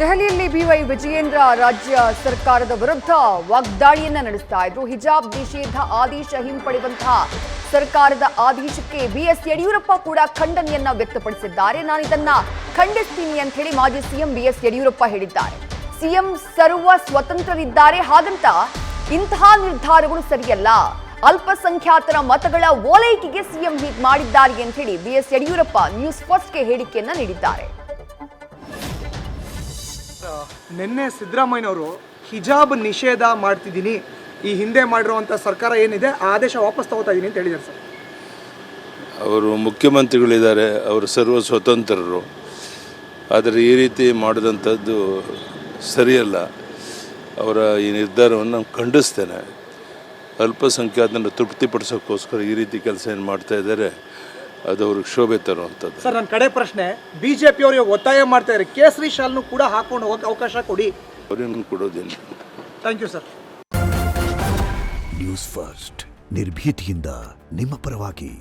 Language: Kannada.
ದೆಹಲಿಯಲ್ಲಿ ಬಿವೈ ವಿಜಯೇಂದ್ರ ರಾಜ್ಯ ಸರ್ಕಾರದ ವಿರುದ್ಧ ವಾಗ್ದಾಳಿಯನ್ನ ನಡೆಸ್ತಾ ಇದ್ರು. ಹಿಜಾಬ್ ನಿಷೇಧ ಆದೇಶ ಹಿಂಪಡೆಯುವಂತಹ ಸರ್ಕಾರದ ಆದೇಶಕ್ಕೆ ಬಿಎಸ್ ಯಡಿಯೂರಪ್ಪ ಕೂಡ ಖಂಡನೆಯನ್ನ ವ್ಯಕ್ತಪಡಿಸಿದ್ದಾರೆ. ನಾನು ಇದನ್ನ ಖಂಡಿಸ್ತೀನಿ ಅಂತ ಹೇಳಿ ಮಾಜಿ ಸಿಎಂ ಬಿಎಸ್ ಯಡಿಯೂರಪ್ಪ ಹೇಳಿದ್ದಾರೆ. ಸಿಎಂ ಸರ್ವ ಸ್ವತಂತ್ರರಿದ್ದಾರೆ, ಹಾಗಂತ ಇಂತಹ ನಿರ್ಧಾರಗಳು ಸರಿಯಲ್ಲ. ಅಲ್ಪಸಂಖ್ಯಾತರ ಮತಗಳ ಓಲೈಕೆಗೆ ಸಿಎಂ ಹೀಗೆ ಮಾಡಿದ್ದಾರೆ ಅಂತ ಹೇಳಿ ಬಿಎಸ್ ಯಡಿಯೂರಪ್ಪ ನ್ಯೂಸ್ ಫಸ್ಟ್ಗೆ ಹೇಳಿಕೆಯನ್ನ ನೀಡಿದ್ದಾರೆ. ನಿನ್ನೆ ಸಿದ್ದರಾಮಯ್ಯನವರು ಹಿಜಾಬ್ ನಿಷೇಧ ಮಾಡ್ತಿದ್ದೀನಿ, ಈ ಹಿಂದೆ ಮಾಡಿರುವಂಥ ಸರ್ಕಾರ ಏನಿದೆ ಆ ಆದೇಶ ವಾಪಸ್ ತಗೋತಾ ಇದ್ದೀನಿ ಅಂತ ಹೇಳಿದ್ದಾರೆ ಸರ್. ಅವರು ಮುಖ್ಯಮಂತ್ರಿಗಳಿದ್ದಾರೆ, ಅವರು ಸರ್ವ ಸ್ವತಂತ್ರರು. ಆದರೆ ಈ ರೀತಿ ಮಾಡಿದಂಥದ್ದು ಸರಿಯಲ್ಲ. ಅವರ ಈ ನಿರ್ಧಾರವನ್ನು ನಾನು ಖಂಡಿಸ್ತೇನೆ. ಅಲ್ಪಸಂಖ್ಯಾತರನ್ನು ತೃಪ್ತಿಪಡಿಸೋಕ್ಕೋಸ್ಕರ ಈ ರೀತಿ ಕೆಲಸ ಏನು ಮಾಡ್ತಾ ಇದ್ದಾರೆ, ಅದು ಅವ್ರಿಗೆ ಶೋಭೆ ತರುವಂಥದ್ದು. ಸರ್, ನನ್ನ ಕಡೆ ಪ್ರಶ್ನೆ, ಬಿಜೆಪಿ ಅವರು ಒತ್ತಾಯ ಮಾಡ್ತಾ ಇದ್ದಾರೆ ಕೇಸರಿ ಶಾಲ್ನು ಕೂಡ ಹಾಕೊಂಡು ಹೋಗಕ್ಕೆ ಅವಕಾಶ ಕೊಡಿ. ಅವ್ರೇನು ಕೊಡೋದಿಲ್ಲ. Thank you sir. News First ನಿರ್ಭೀತಿಯಿಂದ ನಿಮ್ಮ ಪರವಾಗಿ.